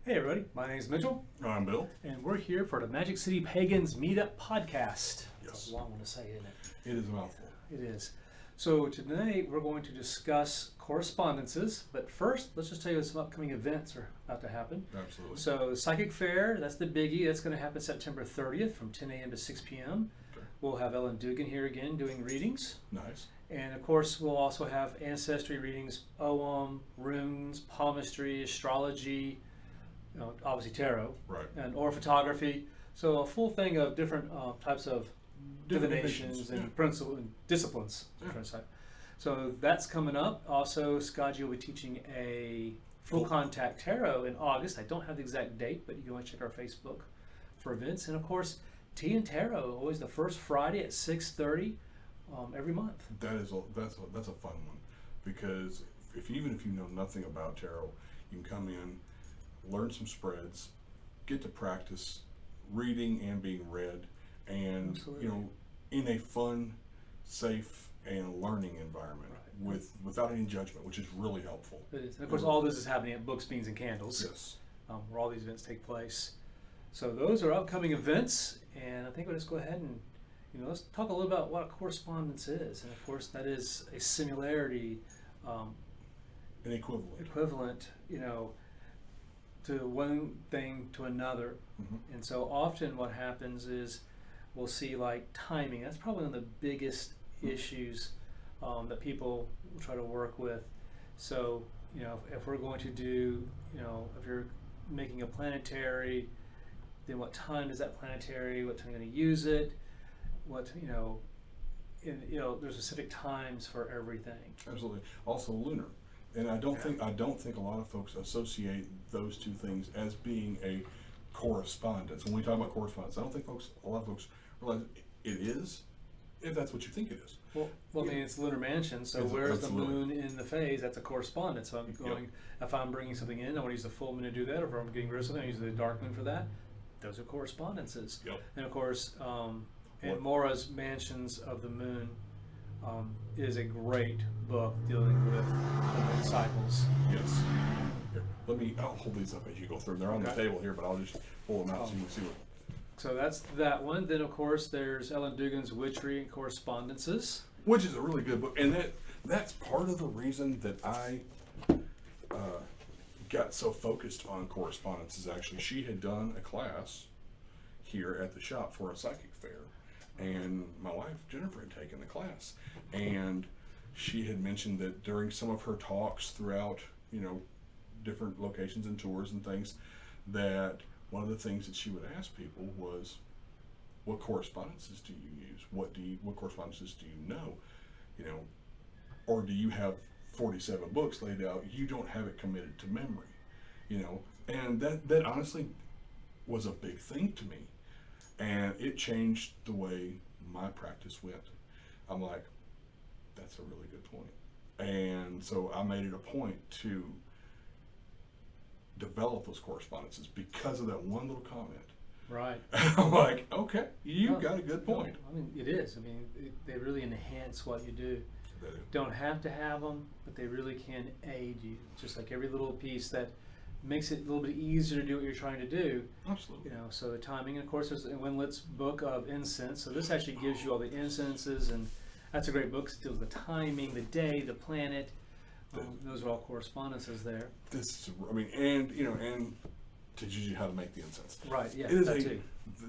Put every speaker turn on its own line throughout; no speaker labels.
Hey everybody, my name is Mitchell,
I'm Bill.
and we're here for the Magick City Pagans Meetup Podcast.
Yes.
It's a long one to say, isn't it?
It is a mouthful.
It is. So today we're going to discuss correspondences, but first let's just tell you some upcoming events are about to happen.
Absolutely.
So the Psychic Fair, that's the biggie. That's going to happen September 30th from 10 a.m. to 6 p.m.
Okay.
We'll have Ellen Dugan here again doing readings.
Nice.
And of course, we'll also have ancestry readings, OM, runes, palmistry, astrology, obviously tarot,
Right.
and or photography. So a full thing of different types of divinations
divisions,
and
yeah.
principles and disciplines. I'm
Yeah.
trying to say. So that's coming up. Also, Skaji will be teaching a full contact tarot in August. I don't have the exact date, but you can always check our Facebook for events. And of course, Tea and Tarot, always the first Friday at 6:30 every month.
That's a fun one, because even if you know nothing about tarot, you can come in, learn some spreads, get to practice reading and being read, and
Absolutely.
in a fun, safe, and learning environment
Right.
without any judgment, which is really helpful.
It is. And of course, all this is happening at Books, Beans, and Candles.
Yes.
Where all these events take place. So those are upcoming events, and I think we'll just go ahead and let's talk a little about what a correspondence is. And of course, that is a similarity,
An equivalent.
to one thing to another.
Mhm.
And so often what happens is we'll see like timing. That's probably one of the biggest issues that people will try to work with. So if we're going to do, if you're making a planetary, then what time is that planetary? What time are you going to use it? There's specific times for everything.
Absolutely. Also lunar. And I don't think a lot of folks associate those two things as being a correspondence. When we talk about correspondence, I don't think a lot of folks realize it is, if that's what you think it is.
Well, I mean, it's lunar mansion, so where's the moon in the phase? That's a correspondence. So I'm going, if I'm bringing something in, I want to use the full moon to do that, or if I'm getting rid of something, I use the dark moon for that. Those are correspondences.
Yep.
And of course, and Mora's Mansions of the Moon is a great book dealing with the moon cycles.
Yes. Here, I'll hold these up as you go through them. They're on the table here, but I'll just pull them out so you can see what.
So that's that one. Then of course there's Ellen Dugan's Witchery and Correspondences.
Which is a really good book, and that's part of the reason that I got so focused on correspondences. Actually, she had done a class here at the shop for a psychic fair, and my wife Jennifer had taken the class, and she had mentioned that during some of her talks throughout, different locations and tours and things, that one of the things that she would ask people was, what correspondences do you use? What correspondences do you know? Or do you have 47 books laid out? You don't have it committed to memory, and that honestly was a big thing to me, and it changed the way my practice went. I'm like, that's a really good point. And so I made it a point to develop those correspondences because of that one little comment.
Right.
I'm like, okay, you've got a good point.
I mean, it is. I mean, they really enhance what you do.
They do.
Don't have to have them, but they really can aid you. Just like every little piece that makes it a little bit easier to do what you're trying to do.
Absolutely.
So the timing, and of course, there's Winlet's book of incense. So this actually gives you all the incenses, and that's a great book. It deals with the timing, the day, the planet. Those are all correspondences there.
And teaches you how to make the incense.
Right. Yeah.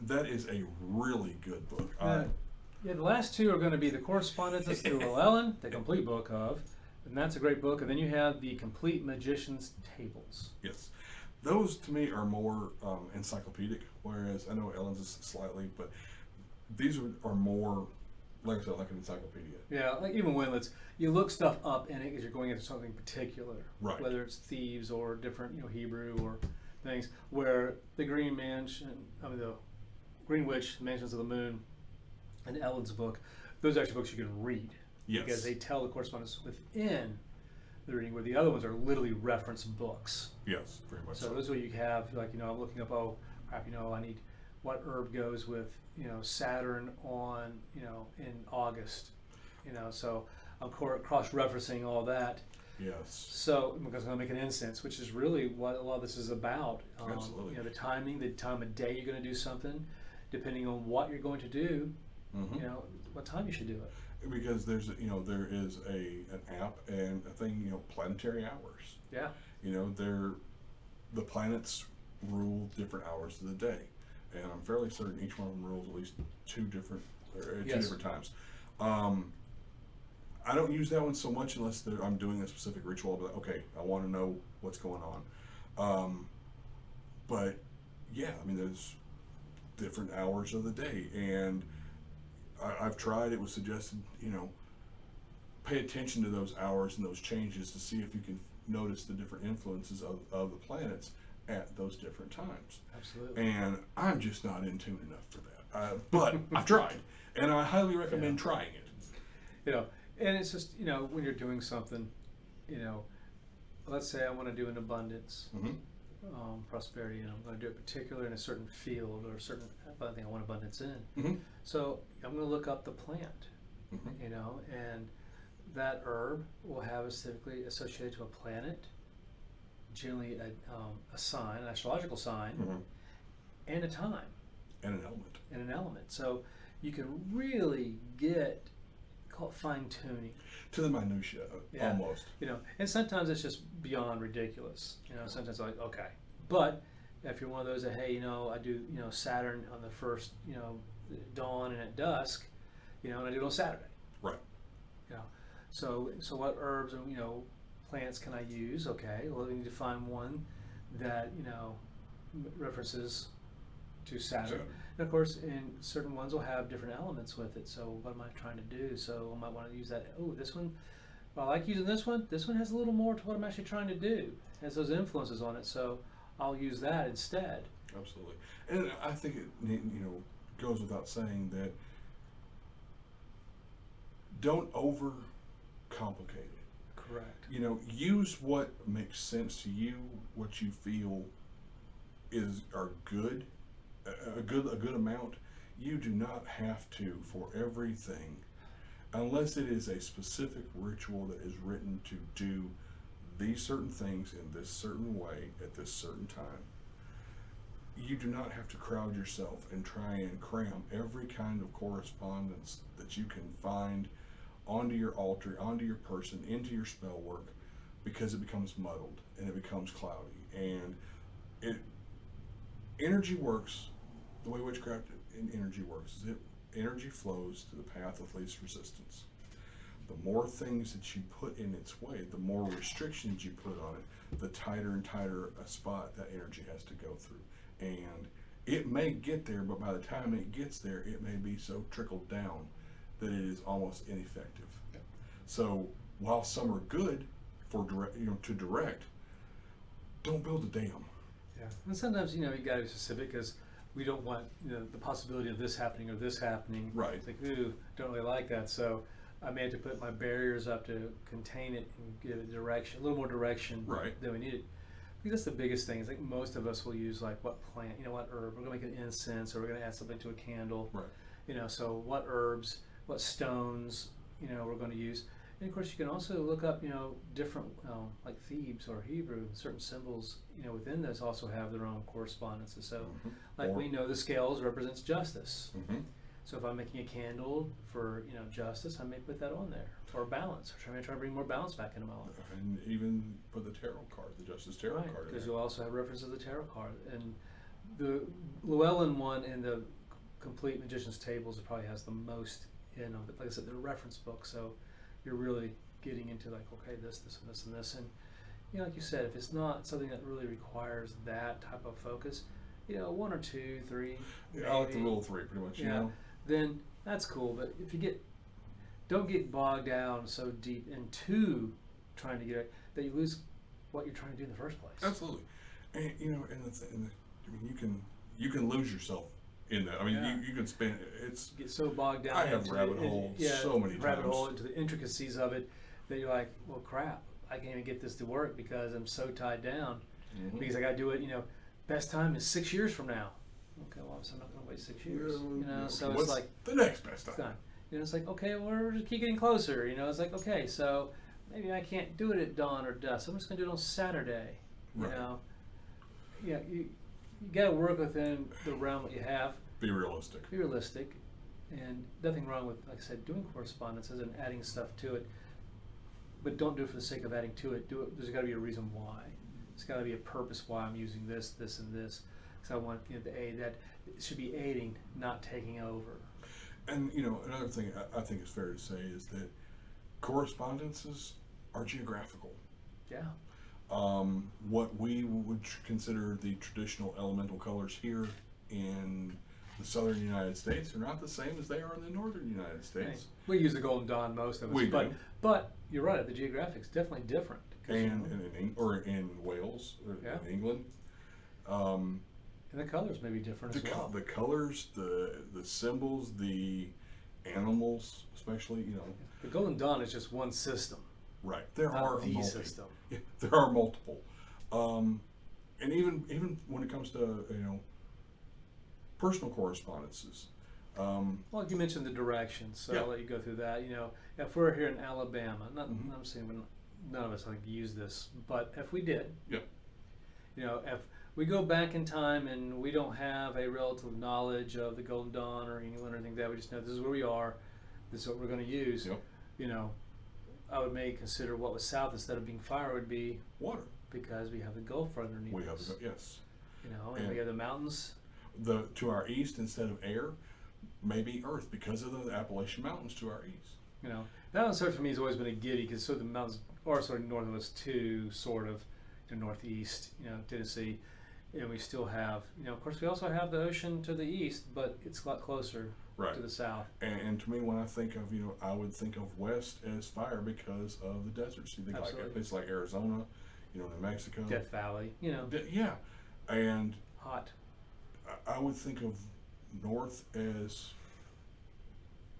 That is a really good book.
The last two are going to be the correspondences through Llewellyn, the complete book of, and that's a great book. And then you have the complete magician's tables.
Yes, those to me are more encyclopedic, whereas I know Ellen's is slightly, but these are more, like I said, like an encyclopedia.
Yeah, like even Winlet's, you look stuff up in it because you're going into something particular,
right?
Whether it's thieves or different, Hebrew or things. Where the Green Witch, Mansions of the Moon, and Ellen's book, those are actually books you can read.
Yes.
Because they tell the correspondence within the reading, where the other ones are literally reference books.
Yes, very much so.
So those are what you have, like, I'm looking up, I need what herb goes with, Saturn on, in August, so I'm cross-referencing all that.
Yes.
So because I'm going to make an incense, which is really what a lot of this is about.
Absolutely.
You know, the timing, the time of day you're going to do something, depending on what you're going to do.
Mm-hmm.
You know, what time you should do it.
Because there is an app and a thing, planetary hours.
Yeah.
The planets rule different hours of the day, and I'm fairly certain each one of them rules at least two different times. I don't use that one so much unless I'm doing a specific ritual. But okay, I want to know what's going on. But yeah, I mean, there's different hours of the day, and I've tried. It was suggested, pay attention to those hours and those changes to see if you can notice the different influences of the planets at those different times.
Absolutely.
And I'm just not in tune enough for that. But I've tried, and I highly recommend trying it.
And it's just, when you're doing something, let's say I want to do an abundance, prosperity, and I'm going to do it particular in a certain field or a certain thing I want abundance in.
Mm-hmm.
So I'm going to look up the plant,
Mm-hmm.
And that herb will have a specifically associated to a planet, generally a sign, an astrological sign, and a time.
And an element.
And an element. So you can really get, call it fine tuning.
To the minutia, almost.
And sometimes it's just beyond ridiculous. Sometimes like, okay. But if you're one of those that, hey, I do, Saturn on the first, dawn and at dusk, and I do it on Saturday.
Right.
So what herbs and, plants can I use? Okay, well, we need to find one that, references to Saturn. And of course, certain ones will have different elements with it. So what am I trying to do? So I might want to use that. Oh, this one, well, I like using this one. This one has a little more to what I'm actually trying to do. It has those influences on it. So I'll use that instead.
Absolutely. And I think it, goes without saying that don't overcomplicate it.
Correct.
Use what makes sense to you, what you feel are good, a good amount. You do not have to for everything, unless it is a specific ritual that is written to do these certain things in this certain way at this certain time. You do not have to crowd yourself and try and cram every kind of correspondence that you can find onto your altar, onto your person, into your spell work, because it becomes muddled and it becomes cloudy. And energy works the way witchcraft and energy works. Energy flows to the path of least resistance. The more things that you put in its way, the more restrictions you put on it, the tighter and tighter a spot that energy has to go through. And it may get there, but by the time it gets there, it may be so trickled down that it is almost ineffective.
Yeah.
So while some are good for to direct, don't build a dam.
Yeah, and sometimes you got to be specific because we don't want the possibility of this happening or this happening.
Right.
It's like, ooh, don't really like that. So I may have to put my barriers up to contain it and give it direction, a little more direction than we needed. Because that's the biggest thing. Is like most of us will use like what plant, what herb. We're gonna make an incense, or we're gonna add something to a candle.
Right.
So what herbs, what stones, we're going to use. And of course, you can also look up, different like Thebes or Hebrew, certain symbols, within those also have their own correspondences. So, we know the scales represents justice.
Mm-hmm.
So if I'm making a candle for justice, I may put that on there, or balance. Or try to bring more balance back into my life.
And even put the tarot card, the Justice Tarot card.
Because you'll also have reference to the tarot card, and the Llewellyn one in the Complete Magician's Tables probably has the most in them. But like I said, they're reference books, so you're really getting into like, okay, this, and this, and this, and like you said, if it's not something that really requires that type of focus, one or two, three.
Yeah, I like the rule of three, pretty much.
Then that's cool. But if you don't get bogged down so deep into trying to get it that you lose what you're trying to do in the first place.
Absolutely, and you can lose yourself in that. I mean, you can spend
get so bogged down.
I have rabbit holes so many times.
Rabbit hole into the intricacies of it that you're like, well, crap, I can't even get this to work because I'm so tied down.
Mm-hmm.
Because I got to do it. Best time is 6 years from now. Okay, well, I'm not going to wait 6 years. So
what's
it's like
the next best time.
It's like, okay, we're just keep getting closer. It's like, okay, so maybe I can't do it at dawn or dusk. I'm just going to do it on Saturday. You
Right.
know, yeah, you got to work within the realm that you have.
Be realistic.
Be realistic, and nothing wrong with, like I said, doing correspondences and adding stuff to it. But don't do it for the sake of adding to it. Do it. There's got to be a reason why. There's got to be a purpose why I'm using this, this, and this. Because I want the aid. That it should be aiding, not taking over.
And another thing I think is fair to say is that correspondences are geographical.
Yeah.
What we would consider the traditional elemental colors here in the southern United States are not the same as they are in the northern United States.
Right. We use the Golden Dawn, most of us.
We do.
But you're right. The geographic's definitely different.
And in Wales, or
Yeah.
in England.
And the colors may be different as well.
The colors, the symbols, the animals, especially,
The Golden Dawn is just one system.
Right. There
Not
are
the system.
Yeah, there are multiple. And even when it comes to personal correspondences.
Well, you mentioned the directions, so
Yeah.
I'll let you go through that. If we're here in Alabama,
Mhm.
I'm saying none of us like use this, but if we did,
Yeah.
if we go back in time and we don't have a relative knowledge of the Golden Dawn or England or anything like that, we just know this is where we are, this is what we're going to use.
Yep.
I would maybe consider what was south instead of being fire would be
Water.
because we have the Gulf underneath
We have
us.
yes.
And
And
we have the mountains.
To our east, instead of air, maybe earth because of the Appalachian Mountains to our east.
That one sort of for me has always been a giddy because the mountains are sort of north of us too, sort of northeast, Tennessee, and we still have, of course, we also have the ocean to the east, but it's a lot closer
Right.
to the south.
And to me, when I think of, I would think of west as fire because of the deserts. You think like
Absolutely.
places like Arizona, New Mexico.
Death Valley,
Yeah. And
hot.
I would think of north as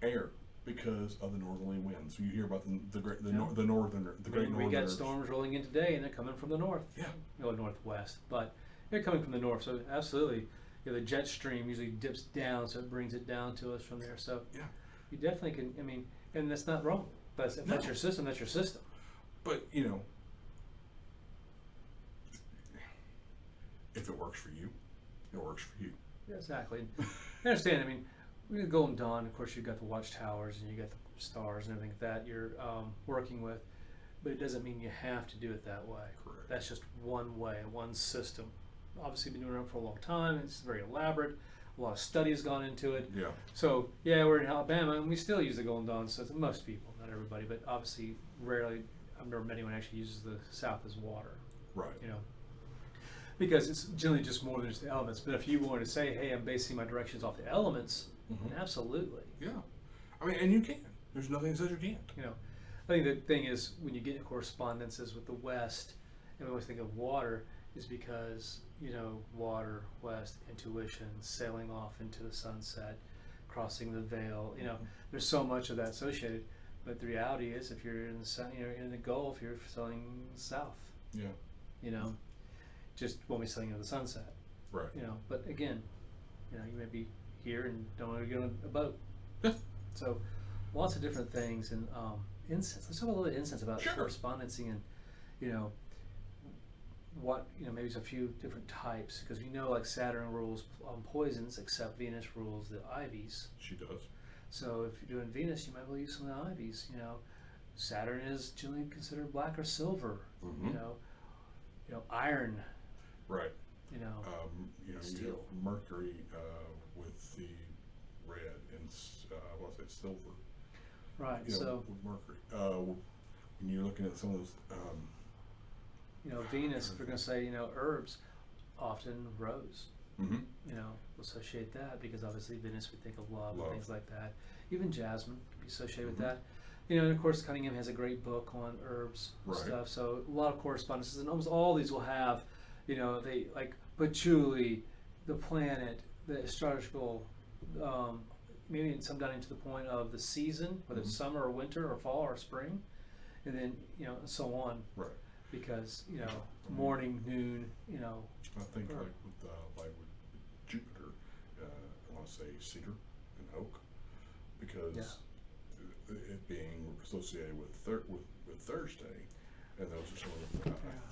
air because of the northerly winds. You hear about the great
Yeah.
the northern the great
We got
northerners.
storms rolling in today, and they're coming from the north.
Yeah.
Northwest, but they're coming from the north. So absolutely, the jet stream usually dips down, so it brings it down to us from there. So
Yeah.
you definitely can. And that's not wrong. But if that's
No.
your system, that's your system.
But if it works for you, it works for you.
Yeah, exactly. And I understand. We have Golden Dawn. Of course, you've got the watchtowers and you got the stars and everything like that you're working with, but it doesn't mean you have to do it that way.
Correct.
That's just one way, one system. Obviously, been doing it for a long time. It's very elaborate. A lot of study has gone into it.
Yeah.
So yeah, we're in Alabama and we still use the Golden Dawn. So it's most people, not everybody, but obviously rarely. I've never met anyone who actually uses the South as water.
Right.
Because it's generally just more than just the elements. But if you wanted to say, hey, I'm basing my directions off the elements,
Mhm.
then absolutely.
Yeah. And you can. There's nothing that says you can't.
I think the thing is when you get into correspondences with the West, and we always think of water, is because water, West, intuition, sailing off into the sunset, crossing the veil. There's so much of that associated. But the reality is, if you're in the sun, in the Gulf, you're sailing south.
Yeah.
Just won't be sailing into the sunset.
Right.
But again, you may be here and don't want to get on a boat.
Yeah.
So, lots of different things and incense. Let's talk a little bit of incense about
Sure.
correspondencing and what maybe there's a few different types because like Saturn rules poisons, except Venus rules the ivies.
She does.
So if you're doing Venus, you might well use some of the ivies. Saturn is generally considered black or silver.
Mhm.
Iron.
Right.
You have
Steel. Mercury with the red and silver.
right. So
with Mercury. When you're looking at some of those.
Venus. If we're going to say herbs, often rose.
Mm-hmm.
We'll associate that because obviously Venus, we think of love.
Love.
And things like that. Even jasmine can be associated
Mhm.
with that. And of course Cunningham has a great book on herbs and
Right.
stuff. So a lot of correspondences, and almost all these will have, they like patchouli, the planet, the astrological, maybe some down into the point of the season, whether it's
Mhm.
summer or winter or fall or spring, and then and so on.
Right.
Because morning, noon,
I think
Right.
like with Jupiter, I want to say cedar and oak, because it being associated with with Thursday, and those are some of the.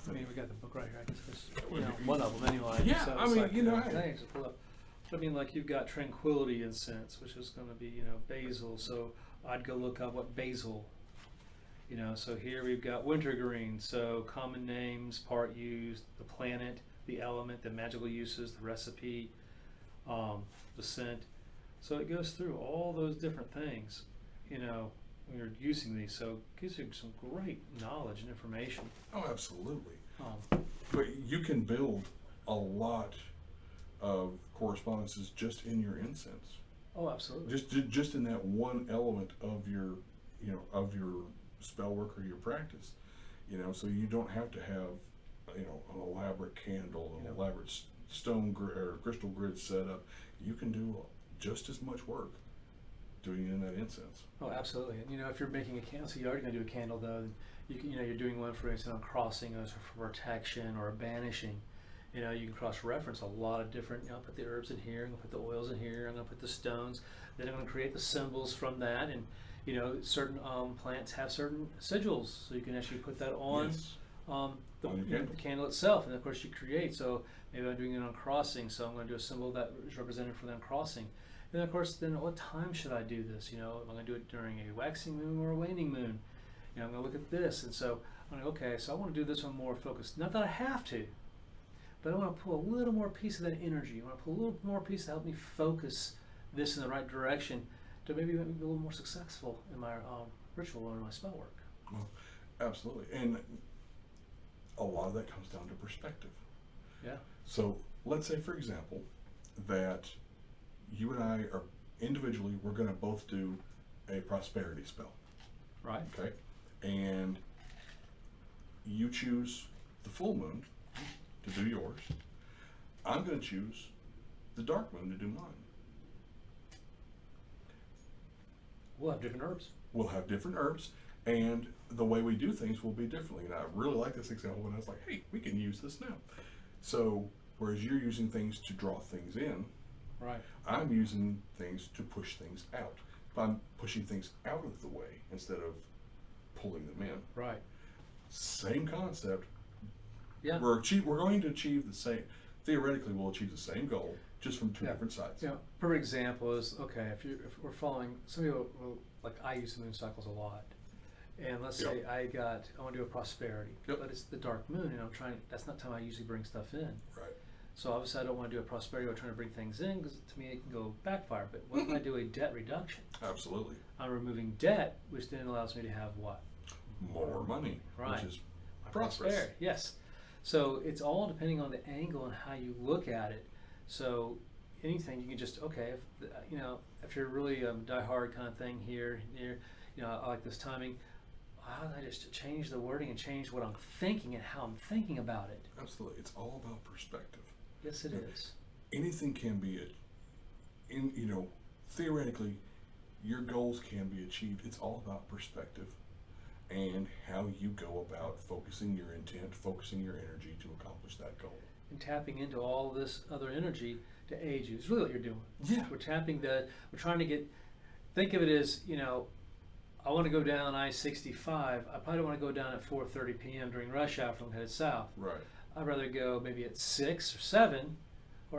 I mean, we got the book right here. I guess there's one of them anyway.
Yeah,
so
I
it's
mean,
like,
you know,
things to pull up. But I mean, like you've got tranquility incense, which is going to be basil. So I'd go look up what basil. So here we've got wintergreen. So common names, part used, the planet, the element, the magical uses, the recipe, the scent. So it goes through all those different things, when you're using these. So it gives you some great knowledge and information.
Oh, absolutely. But you can build a lot of correspondences just in your incense.
Oh, absolutely.
Just in that one element of your spell work or your practice. So you don't have to have an elaborate candle, an elaborate stone or crystal grid setup. You can do just as much work doing it in that incense.
Oh, absolutely. And if you're making a candle, so you're already going to do a candle though. You're doing one for instance on crossing or for protection or banishing. You can cross-reference a lot of different. I'll put the herbs in here. I'm going to put the oils in here. I'm going to put the stones. Then I'm going to create the symbols from that. And certain plants have certain sigils, so you can actually put that on.
Yes.
The candle itself, and of course you create. So maybe I'm doing it on crossing, so I'm going to do a symbol that is represented for them crossing. And of course, then what time should I do this? Am I going to do it during a waxing moon or a waning moon? I'm going to look at this, and so I'm like, okay, so I want to do this one more focused. Not that I have to, but I want to pull a little more piece of that energy. I want to pull a little more piece to help me focus this in the right direction to maybe make me be a little more successful in my ritual or in my spell work.
Well, absolutely. And a lot of that comes down to perspective.
Yeah.
So let's say, for example, that you and I are individually, we're going to both do a prosperity spell.
Right.
Okay. And you choose the full moon to do yours. I'm going to choose the dark moon to do mine.
We'll have different herbs.
We'll have different herbs, and the way we do things will be differently. And I really like this example when I was like, hey, we can use this now. So whereas you're using things to draw things in,
right,
I'm using things to push things out. I'm pushing things out of the way instead of pulling them in.
Right.
Same concept.
Yeah.
We're going to achieve the same, theoretically we'll achieve the same goal, just from two different sides.
Perfect example is, okay, if we're following, some people, like I use the moon cycles a lot. And let's say I want to do a prosperity, but it's the dark moon and that's not the time I usually bring stuff in.
Right.
So obviously I don't want to do a prosperity or trying to bring things in because to me it can go backfire. But what if I do a debt reduction?
Absolutely.
I'm removing debt, which then allows me to have what?
More money,
right,
which is
prosperity. Yes. So it's all depending on the angle and how you look at it. So anything you can just, okay, if you're really a die-hard kind of thing here, I like this timing. How did I just change the wording and change what I'm thinking and how I'm thinking about it?
Absolutely. It's all about perspective.
Yes, it is.
Anything can be, theoretically, your goals can be achieved. It's all about perspective and how you go about focusing your intent, focusing your energy to accomplish that goal.
And tapping into all this other energy to aid you is really what you're doing.
Yeah.
We're trying to think of it as, I want to go down I-65. I probably don't want to go down at 4:30 p.m. during rush hour if I'm headed south.
Right.
I'd rather go maybe at 6 or 7.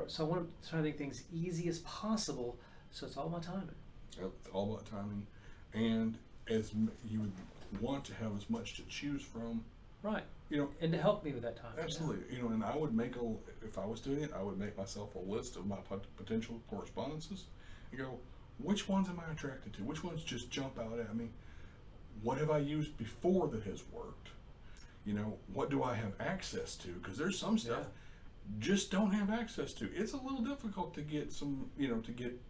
So I want to try to make things easy as possible. So it's all about timing.
Yep, it's all about timing. And as you would want to have as much to choose from.
Right. And to help me with that time.
Absolutely. And I would if I was doing it, I would make myself a list of my potential correspondences and go, which ones am I attracted to? Which ones just jump out at me? What have I used before that has worked? What do I have access to? Because there's some stuff just don't have access to. It's a little difficult to get to get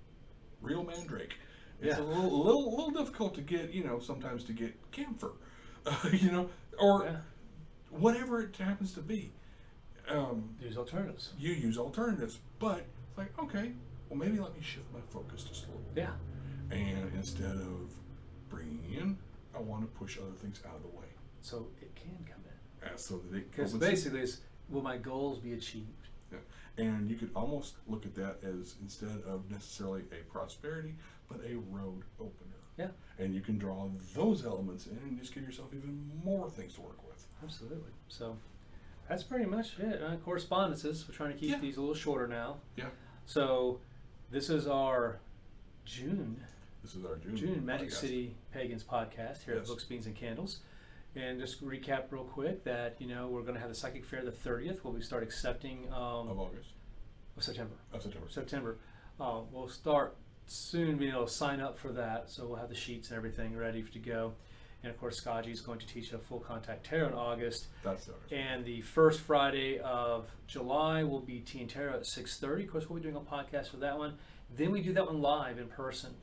real mandrake. It's a little difficult to get, sometimes to get camphor, or whatever it happens to be.
Use alternatives.
You use alternatives, but it's like, okay, well, maybe let me shift my focus just a little bit.
Yeah.
And instead of bringing in, I want to push other things out of the way.
So it can come in.
So that it
because basically it's, will my goals be achieved?
Yeah. And you could almost look at that as, instead of necessarily a prosperity, but a road opener.
Yeah.
and you can draw those elements in and just give yourself even more things to work with.
Absolutely. So that's pretty much it. Correspondences. We're trying to keep
Yeah.
these a little shorter now.
Yeah.
So this is our June
This is our June
Magick
podcast.
City Pagans podcast here at
Yes.
Books, Beans, and Candles. And just recap real quick that, we're going to have the psychic fair the 30th. We'll start accepting
Of August.
of September.
Of September.
September. We'll start soon being able to sign up for that. So we'll have the sheets and everything ready to go. And of course, Skaji is going to teach a full contact tarot in August.
That's August.
And the first Friday of July will be Tea and Tarot at 6:30. Of course, we'll be doing a podcast for that one. Then we do that one live in person.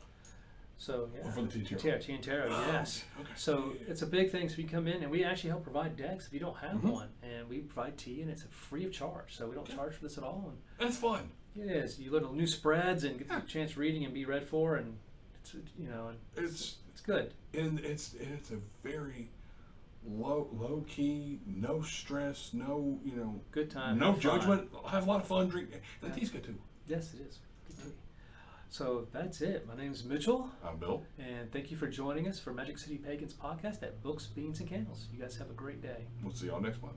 So yeah,
For the Tea and Tarot.
Tea and Tarot, yes.
Okay.
So it's a big thing. So you come in and we actually help provide decks if you don't have
Mhm.
one, and we provide tea and it's free of charge. So we don't charge for this at all. And
That's fun.
it is. You learn new spreads and get
Yeah.
the chance reading and be read for, and it's and
It's
it's good.
and it's a very low key, no stress, no
Good time.
no
have fun.
judgment. Have a lot of fun. Drink. And the
Yeah.
tea's good too.
Yes, it is. Good tea. So that's it. My name is Mitchell.
I'm Bill.
And thank you for joining us for Magick City Pagans podcast at Books, Beans, and Candles. You guys have a great day.
We'll see y'all next month.